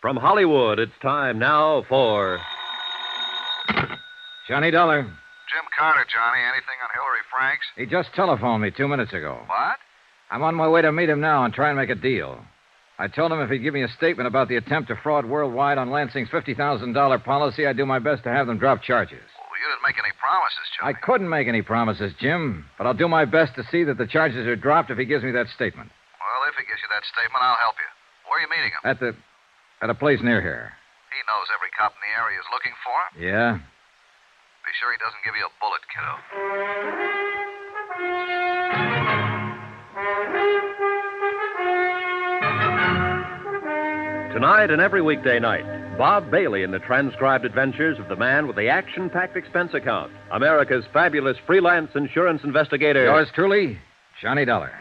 From Hollywood, it's time now for... Johnny Dollar. Jim Carter, Johnny. Anything on Hillary Franks? He just telephoned me 2 minutes ago. What? I'm on my way to meet him now and try and make a deal. I told him if he'd give me a statement about the attempt to fraud worldwide on Lansing's $50,000 policy, I'd do my best to have them drop charges. Well, you didn't make any promises, Johnny. I couldn't make any promises, Jim, but I'll do my best to see that the charges are dropped if he gives me that statement. Well, if he gives you that statement, I'll help you. Where are you meeting him? At a place near here. He knows every cop in the area is looking for him. Yeah? Be sure he doesn't give you a bullet, kiddo. Tonight and every weekday night, Bob Bailey in the transcribed adventures of the man with the action-packed expense account, America's fabulous freelance insurance investigator. Yours truly, Johnny Dollar.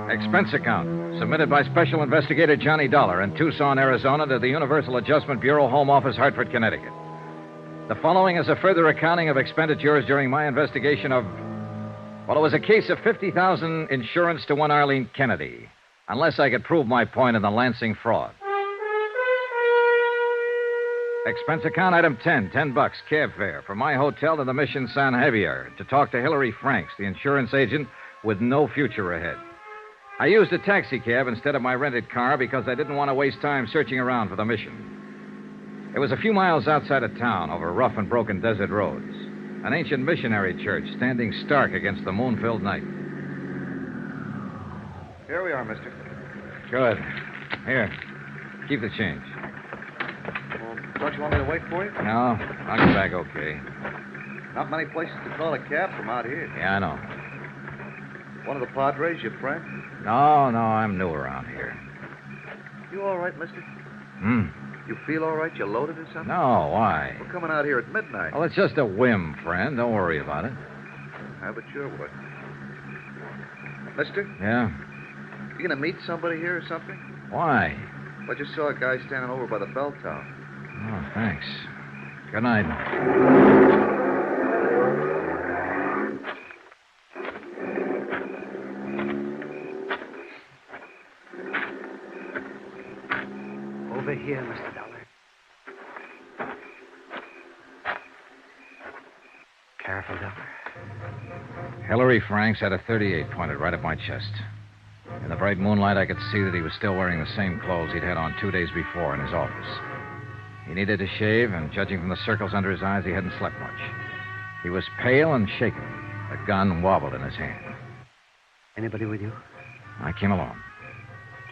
Expense account, submitted by Special Investigator Johnny Dollar in Tucson, Arizona, to the Universal Adjustment Bureau, Home Office, Hartford, Connecticut. The following is a further accounting of expenditures during my investigation of... Well, it was a case of $50,000 insurance to one Arlene Kennedy, unless I could prove my point in the Lansing fraud. Expense account item 10, $10, cab fare from my hotel to the Mission San Javier to talk to Hillary Franks, the insurance agent with no future ahead. I used a taxi cab instead of my rented car because I didn't want to waste time searching around for the mission. It was a few miles outside of town over rough and broken desert roads. An ancient missionary church standing stark against the moon-filled night. Here we are, mister. Good. Here. Keep the change. Well, don't you want me to wait for you? No, I'll get back okay. Not many places to call a cab from out here. Yeah, I know. One of the Padres, your friend? No, I'm new around here. You all right, mister? You feel all right? You loaded or something? No, why? We're coming out here at midnight. Well, it's just a whim, friend. Don't worry about it. I bet sure would. Mister? Yeah? You gonna meet somebody here or something? Why? I just saw a guy standing over by the bell tower. Oh, thanks. Good night. Over here, Mr. Dollar. Careful, Dollar. Hillary Franks had a .38 pointed right at my chest. In the bright moonlight, I could see that he was still wearing the same clothes he'd had on 2 days before in his office. He needed to shave, and judging from the circles under his eyes, he hadn't slept much. He was pale and shaken. The gun wobbled in his hand. Anybody with you? I came along.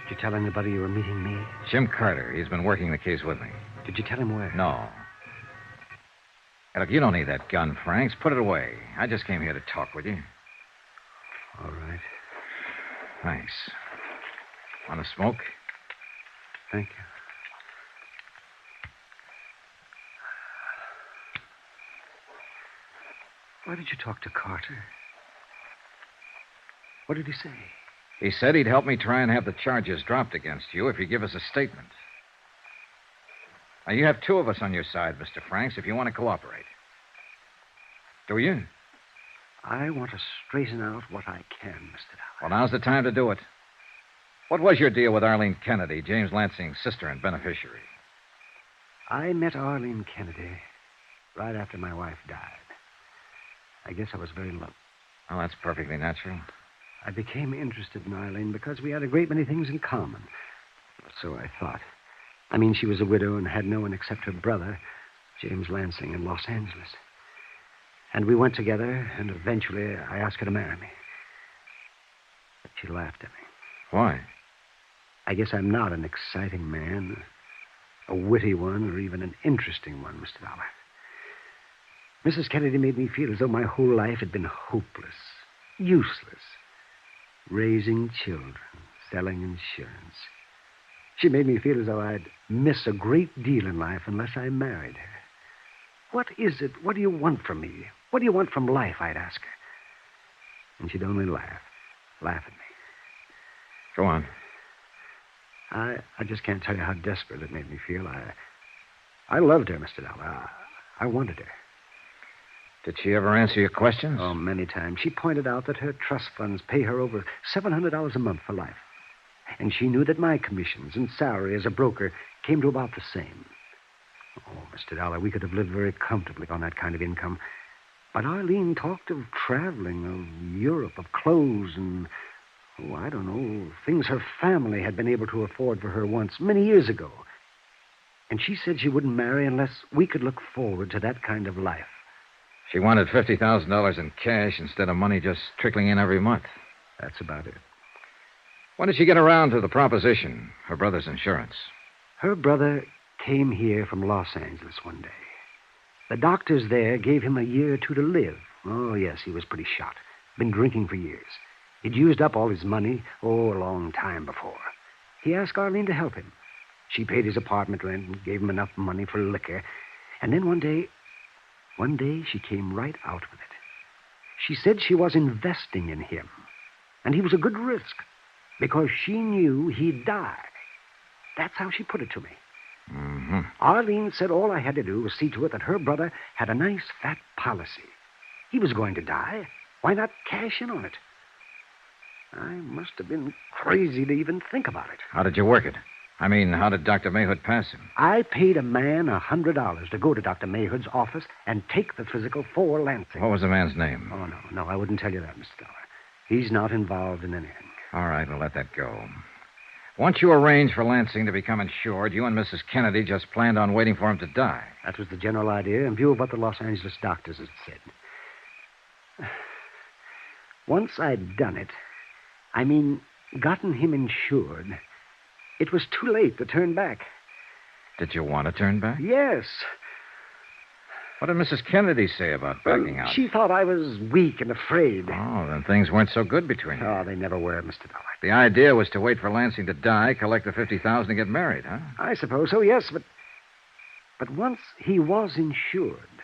Did you tell anybody you were meeting me? Jim Carter. He's been working the case with me. Did you tell him where? No. Hey, look, you don't need that gun, Franks. Put it away. I just came here to talk with you. All right. Thanks. Want to smoke? Thank you. Why did you talk to Carter? What did he say? He said he'd help me try and have the charges dropped against you if you give us a statement. Now, you have two of us on your side, Mr. Franks, if you want to cooperate. Do you? I want to straighten out what I can, Mr. Dollar. Well, now's the time to do it. What was your deal with Arlene Kennedy, James Lansing's sister and beneficiary? I met Arlene Kennedy right after my wife died. I guess I was very low. Oh, that's perfectly natural. I became interested in Arlene because we had a great many things in common. So I thought. I mean, she was a widow and had no one except her brother, James Lansing, in Los Angeles. And we went together, and eventually I asked her to marry me. But she laughed at me. Why? I guess I'm not an exciting man, a witty one, or even an interesting one, Mr. Dollar. Mrs. Kennedy made me feel as though my whole life had been hopeless, useless. Raising children, selling insurance. She made me feel as though I'd miss a great deal in life unless I married her. What is it? What do you want from me? What do you want from life, I'd ask her. And she'd only laugh at me. Go on. I just can't tell you how desperate it made me feel. I loved her, Mr. Dollar. I wanted her. Did she ever answer your questions? Oh, many times. She pointed out that her trust funds pay her over $700 a month for life. And she knew that my commissions and salary as a broker came to about the same. Oh, Mr. Dollar, we could have lived very comfortably on that kind of income. But Arlene talked of traveling, of Europe, of clothes, and, oh, I don't know, things her family had been able to afford for her once, many years ago. And she said she wouldn't marry unless we could look forward to that kind of life. She wanted $50,000 in cash instead of money just trickling in every month. That's about it. When did she get around to the proposition, her brother's insurance? Her brother came here from Los Angeles one day. The doctors there gave him a year or two to live. Oh, yes, he was pretty shot. Been drinking for years. He'd used up all his money, a long time before. He asked Arlene to help him. She paid his apartment rent and gave him enough money for liquor. And then one day she came right out with it. She said she was investing in him. And he was a good risk, because she knew he'd die. That's how she put it to me. Mm-hmm. Arlene said all I had to do was see to it that her brother had a nice fat policy. He was going to die. Why not cash in on it? I must have been crazy to even think about it. How did you work it? I mean, how did Dr. Mayhood pass him? I paid a man $100 to go to Dr. Mayhood's office and take the physical for Lansing. What was the man's name? Oh, no, I wouldn't tell you that, Mr. Dollar. He's not involved in anything. All right, we'll let that go. Once you arranged for Lansing to become insured, you and Mrs. Kennedy just planned on waiting for him to die. That was the general idea, in view of what the Los Angeles doctors had said. Once I'd done it, gotten him insured, it was too late to turn back. Did you want to turn back? Yes. What did Mrs. Kennedy say about backing out? She thought I was weak and afraid. Oh, then things weren't so good between you. Oh, they never were, Mr. Dollar. The idea was to wait for Lansing to die, collect the $50,000 and get married, huh? I suppose so, yes, but once he was insured,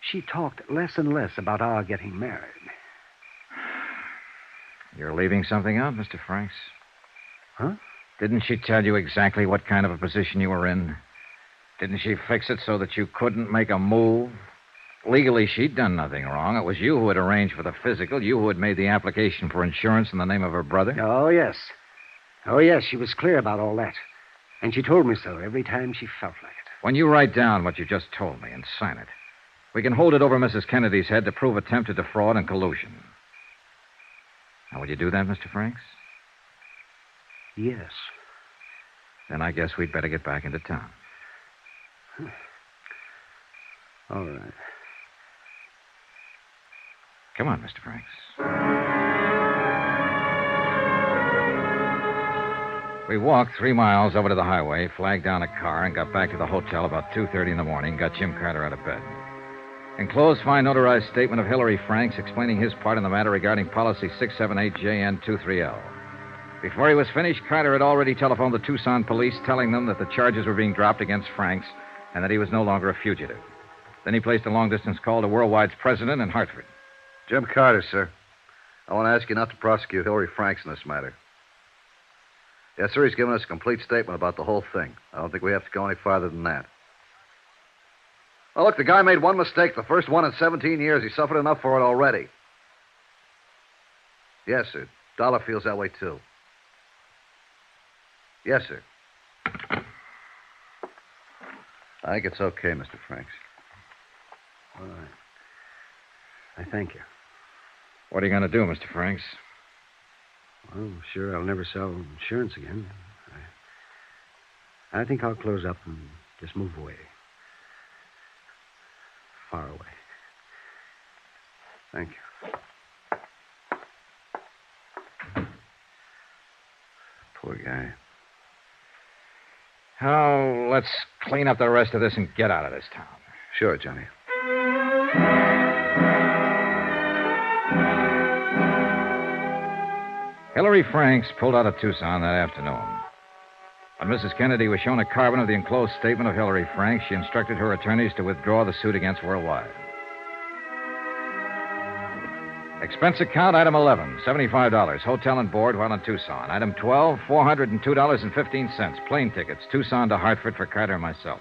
she talked less and less about our getting married. You're leaving something out, Mr. Franks. Huh? Didn't she tell you exactly what kind of a position you were in? Didn't she fix it so that you couldn't make a move? Legally, she'd done nothing wrong. It was you who had arranged for the physical, you who had made the application for insurance in the name of her brother. Oh, yes. Oh, yes, she was clear about all that. And she told me so every time she felt like it. When you write down what you just told me and sign it, we can hold it over Mrs. Kennedy's head to prove attempted defraud and collusion. Now, will you do that, Mr. Franks? Yes. Then I guess we'd better get back into town. All right. Come on, Mr. Franks. We walked 3 miles over to the highway, flagged down a car, and got back to the hotel about 2:30 in the morning, got Jim Carter out of bed. Enclosed, fine notarized statement of Hillary Franks explaining his part in the matter regarding policy 678JN23L. Before he was finished, Carter had already telephoned the Tucson police, telling them that the charges were being dropped against Franks and that he was no longer a fugitive. Then he placed a long-distance call to Worldwide's president in Hartford. Jim Carter, sir. I want to ask you not to prosecute Hillary Franks in this matter. Yes, sir, he's given us a complete statement about the whole thing. I don't think we have to go any farther than that. Well, look, the guy made one mistake, the first one in 17 years. He suffered enough for it already. Yes, sir. Dollar feels that way, too. Yes, sir. I think it's okay, Mr. Franks. All right. I thank you. What are you going to do, Mr. Franks? Well, sure, I'll never sell insurance again. I think I'll close up and just move away. Far away. Thank you. Poor guy. Oh, let's clean up the rest of this and get out of this town. Sure, Johnny. Hillary Franks pulled out of Tucson that afternoon. When Mrs. Kennedy was shown a carbon of the enclosed statement of Hillary Franks, she instructed her attorneys to withdraw the suit against Worldwide. Expense account, item 11, $75. Hotel and board while in Tucson. Item 12, $402.15. Plane tickets, Tucson to Hartford for Carter and myself.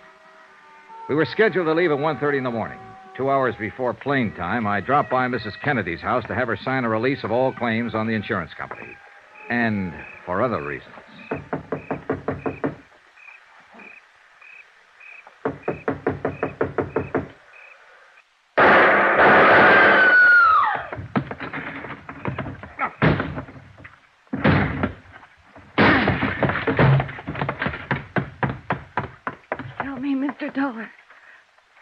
We were scheduled to leave at 1:30 in the morning. 2 hours before plane time, I dropped by Mrs. Kennedy's house to have her sign a release of all claims on the insurance company. And for other reasons. Help me, Mr. Dollar.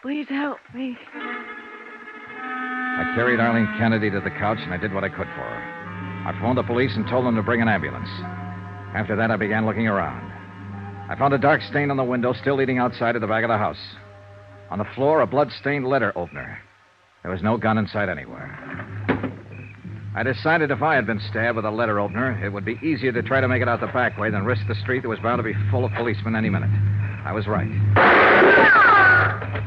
Please help me. I carried Arlene Kennedy to the couch, and I did what I could for her. I phoned the police and told them to bring an ambulance. After that, I began looking around. I found a dark stain on the window still leading outside of the back of the house. On the floor, a blood-stained letter opener. There was no gun in sight anywhere. I decided if I had been stabbed with a letter opener, it would be easier to try to make it out the back way than risk the street that was bound to be full of policemen any minute. I was right.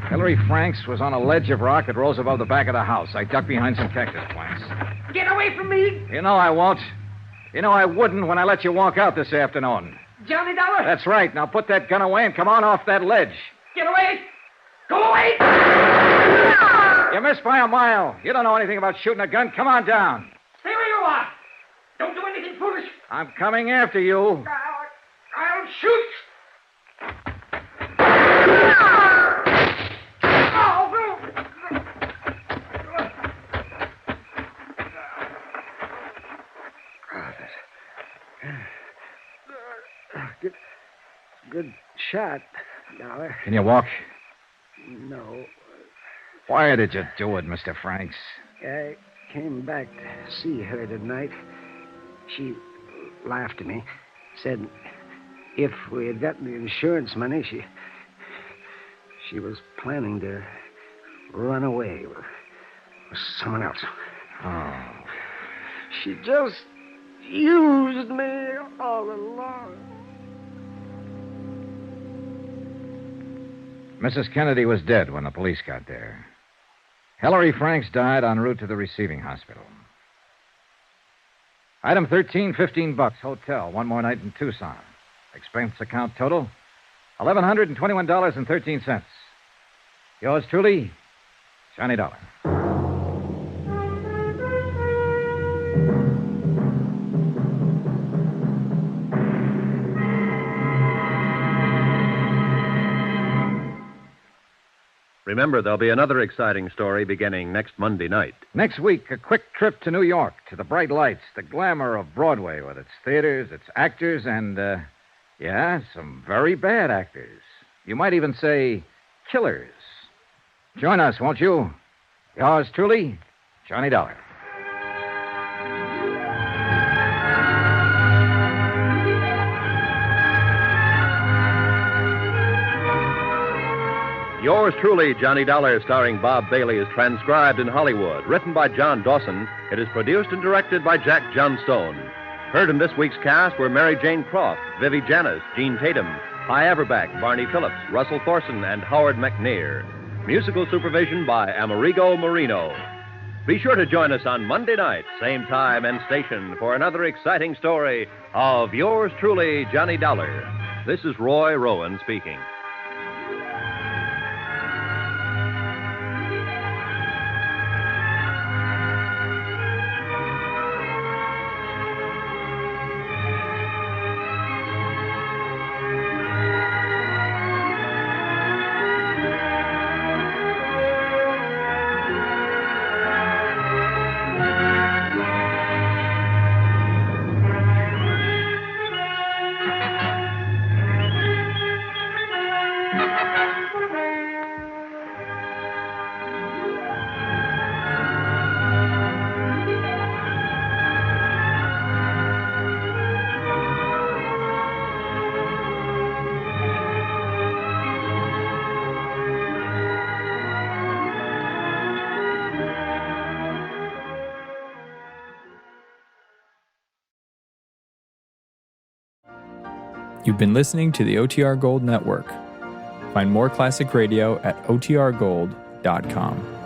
Hillary Franks was on a ledge of rock that rose above the back of the house. I ducked behind some cactus plants. Get away from me! You know I won't. You know I wouldn't when I let you walk out this afternoon. Johnny Dollar! That's right. Now put that gun away and come on off that ledge. Get away! Go away! You missed by a mile. You don't know anything about shooting a gun. Come on down. Stay where you are! Don't do anything foolish! I'm coming after you. I'll shoot! Good shot, Dollar. Can you walk? No. Why did you do it, Mr. Franks? I came back to see her tonight. She laughed at me, said if we had gotten the insurance money, she was planning to run away with someone else. Oh. She just used me all along. Mrs. Kennedy was dead when the police got there. Hillary Franks died en route to the receiving hospital. Item 13, $15, hotel, one more night in Tucson. Expense account total, $1,121.13. Yours truly, Johnny Dollar. Remember, there'll be another exciting story beginning next Monday night. Next week, a quick trip to New York, to the bright lights, the glamour of Broadway with its theaters, its actors, and, some very bad actors. You might even say killers. Join us, won't you? Yours truly, Johnny Dollar. Yours truly, Johnny Dollar, starring Bob Bailey, is transcribed in Hollywood. Written by John Dawson, it is produced and directed by Jack Johnstone. Heard in this week's cast were Mary Jane Croft, Vivi Janis, Gene Tatum, Hy Averback, Barney Phillips, Russell Thorson, and Howard McNear. Musical supervision by Amerigo Marino. Be sure to join us on Monday night, same time and station, for another exciting story of Yours truly, Johnny Dollar. This is Roy Rowan speaking. You've been listening to the OTR Gold Network. Find more classic radio at otrgold.com.